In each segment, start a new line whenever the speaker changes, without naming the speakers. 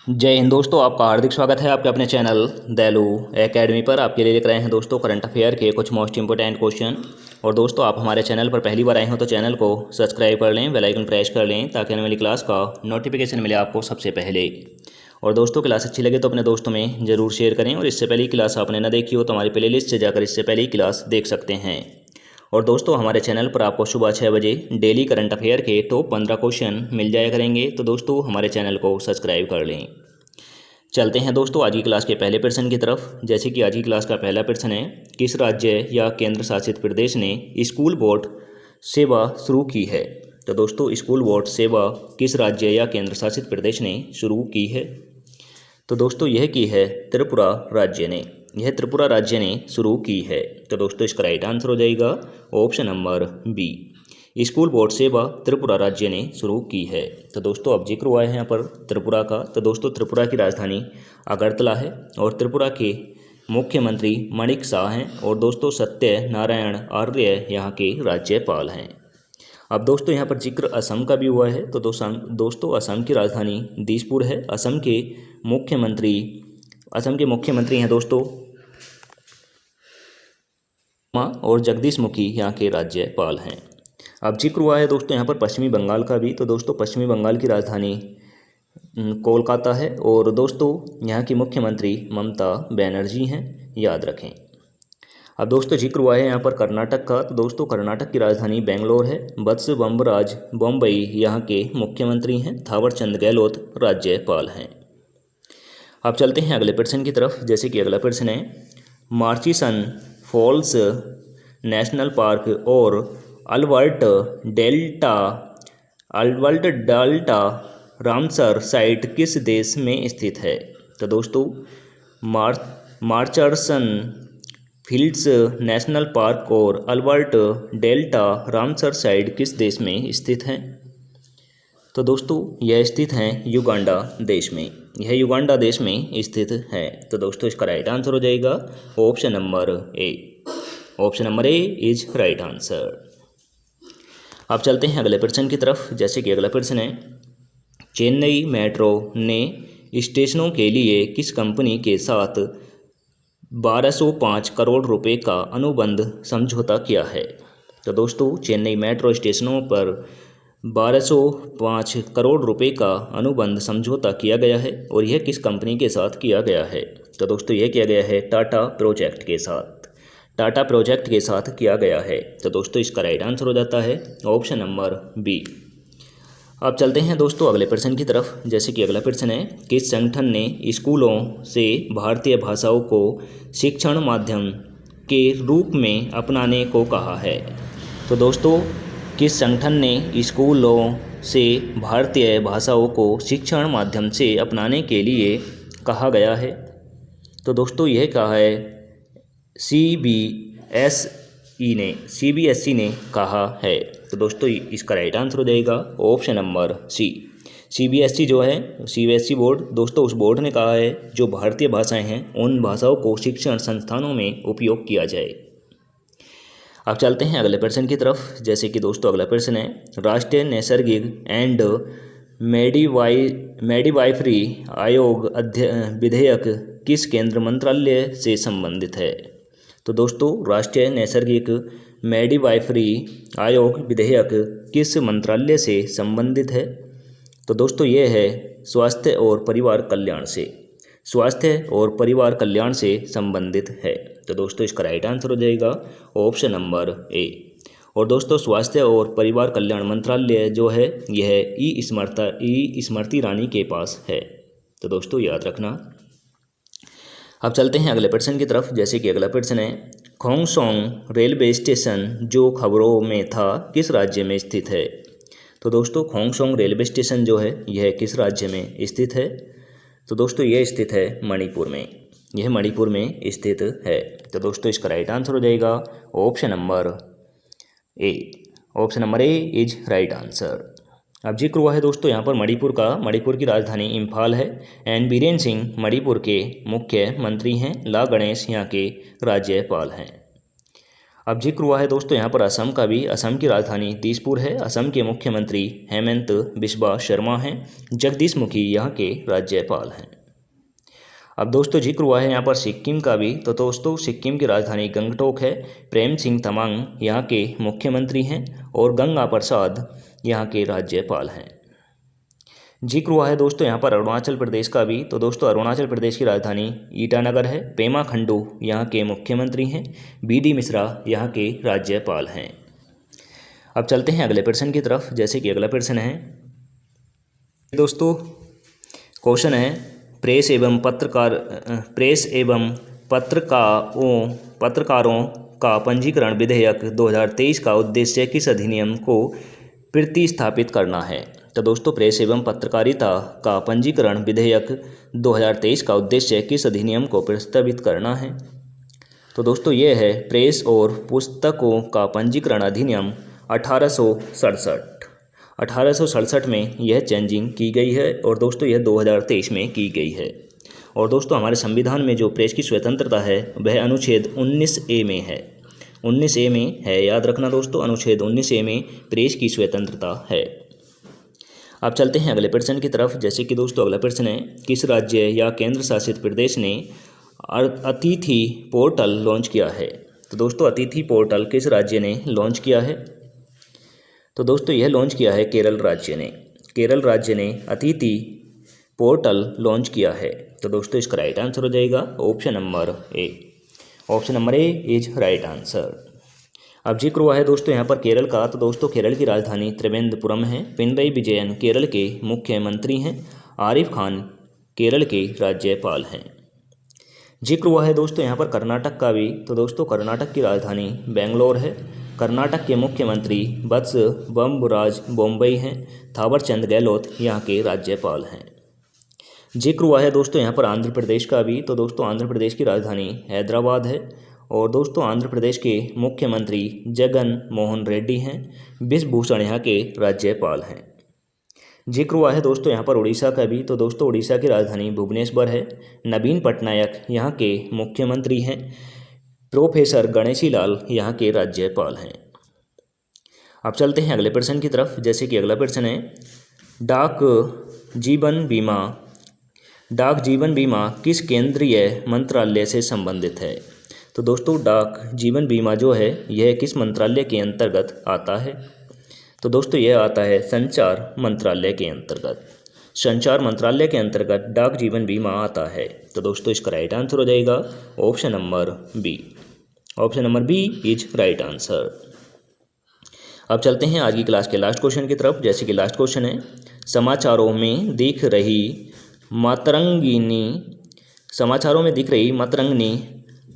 जय हिंद दोस्तों, आपका हार्दिक स्वागत है आपके अपने चैनल दैलू एकेडमी पर। आपके लिए लेकर आए हैं दोस्तों करंट अफेयर के कुछ मोस्ट इंपोर्टेंट क्वेश्चन। और दोस्तों, आप हमारे चैनल पर पहली बार आए हो तो चैनल को सब्सक्राइब कर लें, बेल आइकन प्रेस कर लें ताकि आने वाली क्लास का नोटिफिकेशन मिले आपको सबसे पहले। और दोस्तों, क्लास अच्छी लगे तो अपने दोस्तों में ज़रूर शेयर करें। और इससे पहले क्लास आपने ना देखी हो तो हमारी प्ले लिस्ट से जाकर इससे पहले क्लास देख सकते हैं। और दोस्तों, हमारे चैनल पर आपको सुबह 6 बजे डेली करंट अफेयर के टॉप 15 क्वेश्चन मिल जाया करेंगे। तो दोस्तों, हमारे चैनल को सब्सक्राइब कर लें। चलते हैं दोस्तों आज की क्लास के पहले प्रश्न की तरफ। जैसे कि आज की क्लास का पहला प्रश्न है, किस राज्य या केंद्र शासित प्रदेश ने स्कूल बोर्ड सेवा शुरू की है। तो दोस्तों, स्कूल बोर्ड सेवा किस राज्य या केंद्र शासित प्रदेश ने शुरू की है। तो दोस्तों, यह की है त्रिपुरा राज्य ने। यह त्रिपुरा राज्य ने शुरू की है। तो दोस्तों, इसका राइट आंसर हो जाएगा option number B, school board सेवा त्रिपुरा राज्य ने शुरू की है। तो दोस्तों, अब जिक्र हुआ है यहाँ पर त्रिपुरा का। तो दोस्तों, त्रिपुरा की राजधानी अगरतला है और त्रिपुरा के मुख्यमंत्री माणिक शाह हैं। और दोस्तों, सत्य नारायण आर्य यहाँ के राज्यपाल हैं। अब दोस्तों, यहाँ पर जिक्र असम का भी हुआ है। तो दोस्तों असम की राजधानी दिसपुर है। असम के मुख्यमंत्री हैं दोस्तों और जगदीश मुखी यहाँ के राज्यपाल हैं। अब जिक्र हुआ है दोस्तों यहाँ पर पश्चिमी बंगाल का भी। तो दोस्तों, पश्चिमी बंगाल की राजधानी कोलकाता है और दोस्तों यहाँ की मुख्यमंत्री ममता बनर्जी हैं, याद रखें। अब दोस्तों, जिक्र हुआ है यहाँ पर कर्नाटक का। तो दोस्तों, कर्नाटक की राजधानी बेंगलोर है। बत्स बम्बराज बम्बई यहाँ के मुख्यमंत्री हैं। थावरचंद गहलोत राज्यपाल हैं। अब चलते हैं अगले प्रश्न की तरफ। जैसे कि अगला प्रश्न है, मार्चिसन फॉल्स नेशनल पार्क और अल्बर्ट डेल्टा रामसर साइट किस देश में स्थित है। तो दोस्तों, मार्चरसन फील्ड्स नेशनल पार्क और अल्बर्ट डेल्टा रामसर साइट किस देश में स्थित हैं। तो दोस्तों, यह स्थित हैं युगांडा देश में। यह युगांडा देश में स्थित है। तो दोस्तों, इसका राइट आंसर हो जाएगा option number A. Option number A is right answer. अब चलते हैं अगले प्रश्न की तरफ। जैसे कि अगला प्रश्न है, चेन्नई मेट्रो ने स्टेशनों के लिए किस कंपनी के साथ 1205 करोड़ रुपए का अनुबंध समझौता किया है। तो दोस्तों, चेन्नई मेट्रो स्टेशनों पर 1205 करोड़ रुपए का अनुबंध समझौता किया गया है। और यह किस कंपनी के साथ किया गया है। तो दोस्तों, यह किया गया है टाटा प्रोजेक्ट के साथ। टाटा प्रोजेक्ट के साथ किया गया है। तो दोस्तों, इसका राइट आंसर हो जाता है ऑप्शन नंबर बी। अब चलते हैं दोस्तों अगले प्रश्न की तरफ। जैसे कि अगला प्रश्न है, किस संगठन ने स्कूलों से भारतीय भाषाओं को शिक्षण माध्यम के रूप में अपनाने को कहा है। तो दोस्तों, किस संगठन ने स्कूलों से भारतीय भाषाओं को शिक्षण माध्यम से अपनाने के लिए कहा गया है। तो दोस्तों, यह कहा है सीबीएसई ने कहा है। तो दोस्तों, इसका राइट आंसर हो जाएगा option number C. CBSE board दोस्तों उस बोर्ड ने कहा है जो भारतीय भाषाएं हैं उन भाषाओं को शिक्षण संस्थानों में उपयोग किया जाए। अब चलते हैं अगले प्रश्न की तरफ। जैसे कि दोस्तों अगला प्रश्न है, राष्ट्रीय नैसर्गिक एंड मेडिवाइफरी आयोग विधेयक किस केंद्र मंत्रालय से संबंधित है। तो दोस्तों, राष्ट्रीय नैसर्गिक मेडिवाइफरी आयोग विधेयक किस मंत्रालय से संबंधित है। तो दोस्तों, ये है स्वास्थ्य और परिवार कल्याण से संबंधित है। तो दोस्तों, इसका राइट आंसर हो जाएगा ऑप्शन नंबर ए। और दोस्तों, स्वास्थ्य और परिवार कल्याण मंत्रालय जो है यह ई स्मृति ईरानी के पास है। तो दोस्तों, याद रखना। अब चलते हैं अगले प्रश्न की तरफ। जैसे कि अगला प्रश्न है, खोंगसोंग रेलवे स्टेशन जो खबरों में था किस राज्य में स्थित है। तो दोस्तों, खोंगसोंग रेलवे स्टेशन जो है यह किस राज्य में स्थित है। तो दोस्तों, यह स्थित है मणिपुर में। यह मणिपुर में स्थित है। तो दोस्तों, इसका राइट आंसर हो जाएगा option number A. Option number A is right answer. अब जिक्र हुआ है दोस्तों यहाँ पर मणिपुर की राजधानी इम्फाल है। एन बीरेन सिंह मणिपुर के मुख्यमंत्री हैं। ला गणेश यहाँ के राज्यपाल हैं। अब जिक्र हुआ है दोस्तों यहाँ पर असम का भी। असम की राजधानी दिसपुर है। असम के मुख्यमंत्री हेमंत बिस्वा शर्मा हैं। जगदीश मुखी यहाँ के राज्यपाल हैं। अब दोस्तों जिक्र हुआ है यहाँ पर सिक्किम का भी। तो दोस्तों सिक्किम की राजधानी गंगटोक है। प्रेम सिंह तमांग यहाँ के मुख्यमंत्री हैं और गंगा प्रसाद यहाँ के राज्यपाल हैं। जिक्र हुआ है दोस्तों यहाँ पर अरुणाचल प्रदेश का भी। तो दोस्तों अरुणाचल प्रदेश की राजधानी ईटानगर है। पेमा खंडू यहाँ के मुख्यमंत्री हैं। बीडी मिश्रा यहाँ के राज्यपाल हैं। अब चलते हैं अगले प्रश्न की तरफ। जैसे कि अगला प्रश्न है दोस्तों, क्वेश्चन है प्रेस एवं पत्रकारों का पंजीकरण विधेयक 2023 का उद्देश्य किस अधिनियम को प्रतिस्थापित करना है। तो दोस्तों प्रेस एवं पत्रकारिता का पंजीकरण विधेयक 2023 का उद्देश्य किस अधिनियम को प्रतिस्थापित करना है। तो दोस्तों ये है प्रेस और पुस्तकों का पंजीकरण अधिनियम 1867 में यह चेंजिंग की गई है और दोस्तों यह 2023 में की गई है। और दोस्तों हमारे संविधान में जो प्रेस की स्वतंत्रता है वह अनुच्छेद 19A में है। 19A में है, याद रखना दोस्तों, अनुच्छेद 19A में प्रेस की स्वतंत्रता है। अब चलते हैं अगले प्रश्न की तरफ। जैसे कि दोस्तों अगला प्रश्न है किस राज्य या केंद्र शासित प्रदेश ने अतिथि पोर्टल लॉन्च किया है। तो दोस्तों अतिथि पोर्टल किस राज्य ने लॉन्च किया है। तो दोस्तों यह लॉन्च किया है केरल राज्य ने। केरल राज्य ने अतिथि पोर्टल लॉन्च किया है। तो दोस्तों इसका राइट आंसर हो जाएगा option number A. Option number A is right answer. अब जिक्र हुआ है दोस्तों यहाँ पर केरल का। तो दोस्तों केरल की राजधानी त्रिवेंद्रपुरम है। पिनरई विजयन केरल के मुख्यमंत्री हैं। आरिफ खान केरल के राज्यपाल हैं। जिक्र हुआ है दोस्तों यहाँ पर कर्नाटक का भी। तो दोस्तों कर्नाटक की राजधानी बेंगलोर है। कर्नाटक के मुख्यमंत्री वत्स बम्बराज बोम्बई हैं। थावरचंद गहलोत यहाँ के राज्यपाल हैं। जिक्र हुआ है दोस्तों यहाँ पर आंध्र प्रदेश का भी। तो दोस्तों आंध्र प्रदेश की राजधानी हैदराबाद है और दोस्तों आंध्र प्रदेश के मुख्यमंत्री जगन मोहन रेड्डी हैं। विश्वभूषण यहाँ के राज्यपाल हैं। जिक्र हुआ है दोस्तों यहाँ पर उड़ीसा का भी। तो दोस्तों उड़ीसा की राजधानी भुवनेश्वर है। नवीन पटनायक यहाँ के मुख्यमंत्री हैं। प्रोफेसर गणेशी लाल यहाँ के राज्यपाल हैं। अब चलते हैं अगले प्रश्न की तरफ। जैसे कि अगला प्रश्न है डाक जीवन बीमा किस केंद्रीय मंत्रालय से संबंधित है। तो दोस्तों डाक जीवन बीमा जो है यह किस मंत्रालय के अंतर्गत आता है। तो दोस्तों यह आता है संचार मंत्रालय के अंतर्गत। संचार मंत्रालय के अंतर्गत डाक जीवन बीमा आता है। तो दोस्तों इसका राइट आंसर हो जाएगा option number B. Option number B is right answer. अब चलते हैं आज की क्लास के लास्ट क्वेश्चन की तरफ। जैसे कि लास्ट क्वेश्चन है समाचारों में दिख रही मातरंगिनी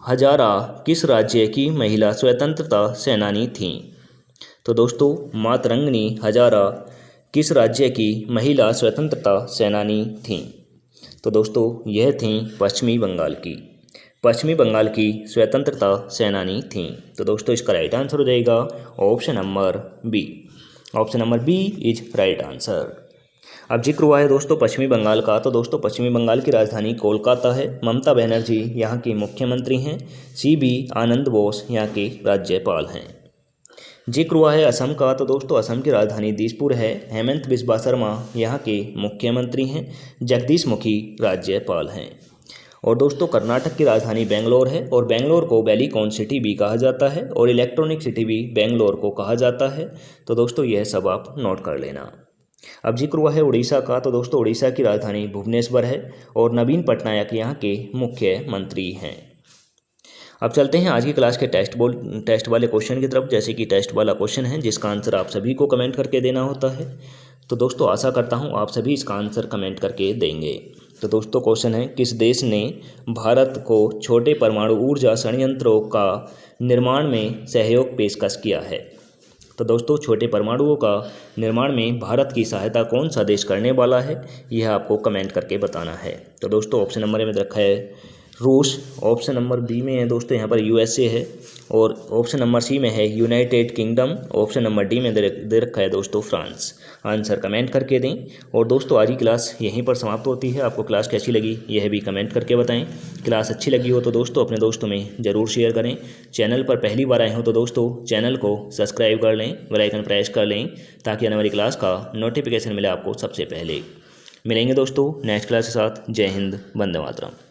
हजारा किस राज्य की महिला स्वतंत्रता सेनानी थीं। तो दोस्तों मातरंगिनी हजारा किस राज्य की महिला स्वतंत्रता सेनानी थीं। तो दोस्तों यह थीं पश्चिमी बंगाल की स्वतंत्रता सेनानी थीं। तो दोस्तों इसका राइट आंसर हो जाएगा option number B. Option number B is right answer. अब जिक्र हुआ है दोस्तों पश्चिमी बंगाल का। तो दोस्तों पश्चिमी बंगाल की राजधानी कोलकाता है। ममता बनर्जी यहाँ की मुख्यमंत्री हैं। CB आनंद बोस यहाँ के राज्यपाल हैं। जिक्र हुआ है असम का। तो दोस्तों असम की राजधानी दिसपुर है। हेमंत बिस्वा शर्मा यहाँ के मुख्यमंत्री हैं। जगदीश मुखी राज्यपाल हैं। और दोस्तों कर्नाटक की राजधानी बेंगलोर है और बेंगलोर को वैलीकॉन सिटी भी कहा जाता है और इलेक्ट्रॉनिक सिटी भी बेंगलोर को कहा जाता है। तो दोस्तों यह सब आप नोट कर लेना। अब जिक्र हुआ है उड़ीसा का। तो दोस्तों उड़ीसा की राजधानी भुवनेश्वर है और नवीन पटनायक यहाँ के मुख्यमंत्री हैं। अब चलते हैं आज की क्लास के टेस्ट वाले क्वेश्चन की तरफ। जैसे कि टेस्ट वाला क्वेश्चन है जिसका आंसर आप सभी को कमेंट करके देना होता है। तो दोस्तों आशा करता हूँ आप सभी इसका आंसर कमेंट करके देंगे। तो दोस्तों क्वेश्चन है किस देश ने भारत को छोटे परमाणु ऊर्जा संयंत्रों का निर्माण में सहयोग पेशकश किया है। तो दोस्तों छोटे परमाणुओं का निर्माण में भारत की सहायता कौन सा देश करने वाला है यह आपको कमेंट करके बताना है। तो दोस्तों ऑप्शन नंबर में रखा है रूस। ऑप्शन नंबर बी में है दोस्तों यहाँ पर यूएसए है। और ऑप्शन नंबर सी में है United kingdom. Option number D में दे रखा है दोस्तों फ्रांस। आंसर कमेंट करके दें। और दोस्तों आज की क्लास यहीं पर समाप्त होती है। आपको क्लास कैसी लगी यह भी कमेंट करके बताएं। क्लास अच्छी लगी हो तो दोस्तों अपने दोस्तों में ज़रूर शेयर करें। चैनल पर पहली बार आए हो तो दोस्तों चैनल को सब्सक्राइब कर लें, बेल आइकन प्रेस कर लें ताकि आने वाली क्लास का नोटिफिकेशन मिले आपको सबसे पहले। मिलेंगे दोस्तों नेक्स्ट क्लास के साथ। जय हिंद, वंदे मातरम।